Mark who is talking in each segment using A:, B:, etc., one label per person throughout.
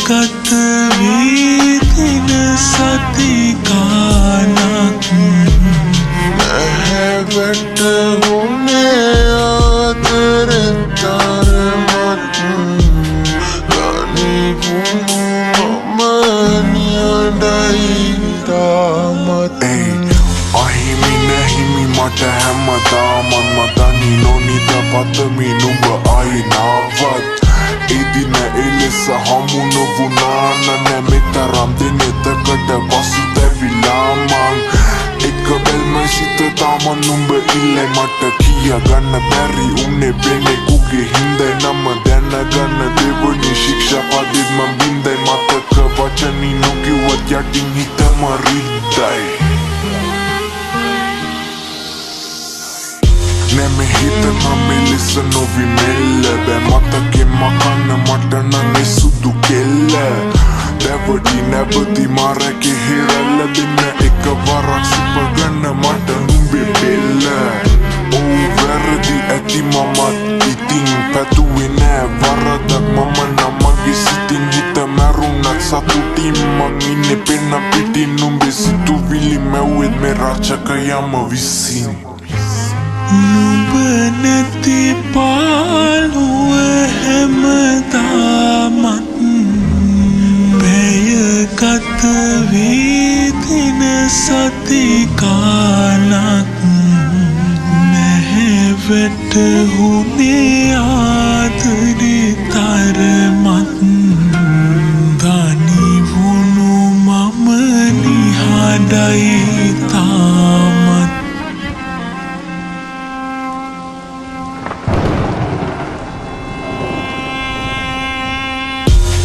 A: ගත වී තින සති ගානක්
B: නැහැ වැටහුනේ ආදරේ තරමක් ගනී වුණු මම නියඬයි තාමත් අහිමි නැහිමි මට හැමදාමත් මදනි නොනිද පතමි නුඹ ආයි නාවත් එදින එලෙස හමු නොවුනාන නැමෙතරම් දිනෙතකට පසුතැවිලා මං එක බැල්ම සිත තාම නුඹ ඉල්ලයි මට කියා ගන්න බැරි උන්නේ වෙනෙකුගේ හින්දයි නම දැනගන්න දෙවනි ශික්ෂා පදෙත් මං බින්දයි මතක වචනි නොකිව්වත් යටින් හිතම රිද්දයි නැමෙ හිතන මෙලෙස නොවි මෙල්ල බෑ මතකෙන් මකන්න මට නම් ඒ සුදු කෙල්ල දැවඩි නැවති මාරැකි හිරල්ල දෙන්න එක වරක් සිපගන්න මට නුඹේ බෙල්ල ඕ වැරදි ඇති මමත් ඉතින් පැතුවේ නෑ වරදක් මම නමගේ සිතින් හිත මැරුණත් සතුටින් මං ඉන්නේ පෙන්න පිටින් නුඹේ සිතුවිලි මැව්වෙත් මේ රචකයම විසින්
A: නුඹ නැති පාළුව හැමදාමත් පැය ගත වී තින සති ගානක් නැහැ වැටහුනේ ආදරේ තරමක් දනී වුණු මම නිහඬයි තාමත්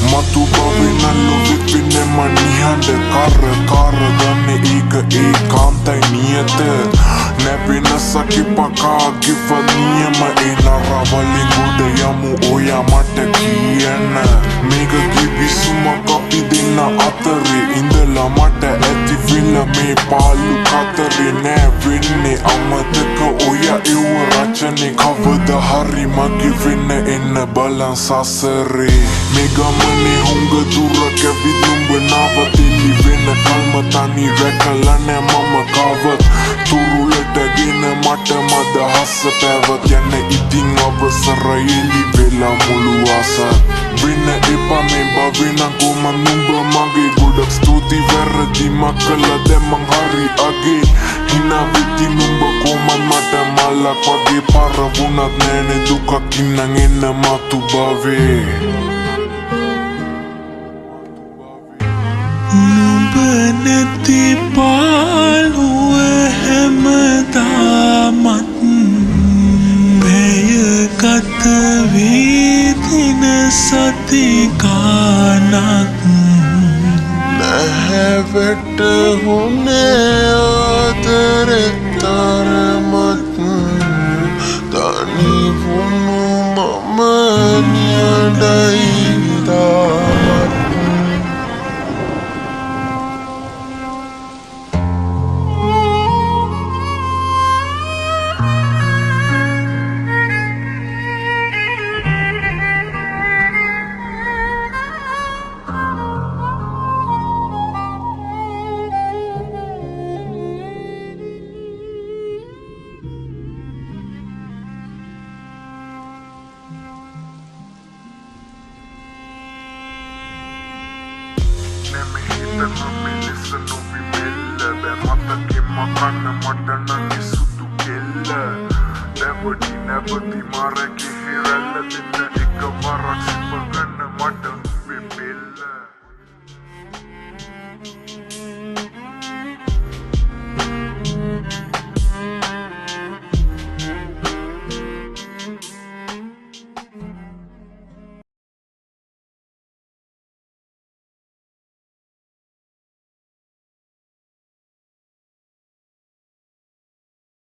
B: මතු බවෙනල්ලු විපින මනිහඬ කර ගන්න ඒක ඒකාන්තයි නියත නැපෙන සකිපකා ගිව නියම එනරවලින් ගොඩ යමු ඔයා මට කියන්න මේක කිවිසුමක් අපි දෙන්න අතරේ ඉඳලා මට ඇති විල මේ පාලු කතරේ නෑ වෙන්නේ අමතක ඔයා එව රචනේ කවද හරි මගේ වෙන්න එන්න බලන් සසරේ මේ ගමනේ හුඟ දුරක් ඇවිත් නුඹ නවතිලි වෙන කල්ම තනි රැකලා නෑ මම කවත් තුරුලටගෙන මට මදහස පැවත් යන්න ඉතින් අවසර එලි වෙලා මුළු අසත් වෙන්න එපා මේ බවෙන කොම නුඹ මගේ ගොඩක් ස්තුති වැරදි මකල දැමං හරි අගේ හිනා වෙති නුඹ කොම මට මල්ලක් වගේ පර වුණත් නෑනේ දුකක් ඉන්නන් එන්න මතු බවේ
A: නුඹ නැති පාළුව හැමදාමත් පැය ගත වී තින සති ගානක්
B: නැහැ වැටහුනේ ආදරේ තරමක් දනී වුණු මම නියඬයි තාමත් නැමෙ හිතන මෙලෙස නොවි මෙල්ල බෑ මතකෙන් මකන්න මට නම් ඒ සුදු කෙල්ල දැවඩි නැවති මාරැකි හිරල්ල දෙන්න එක වරක් සිපගන්න මට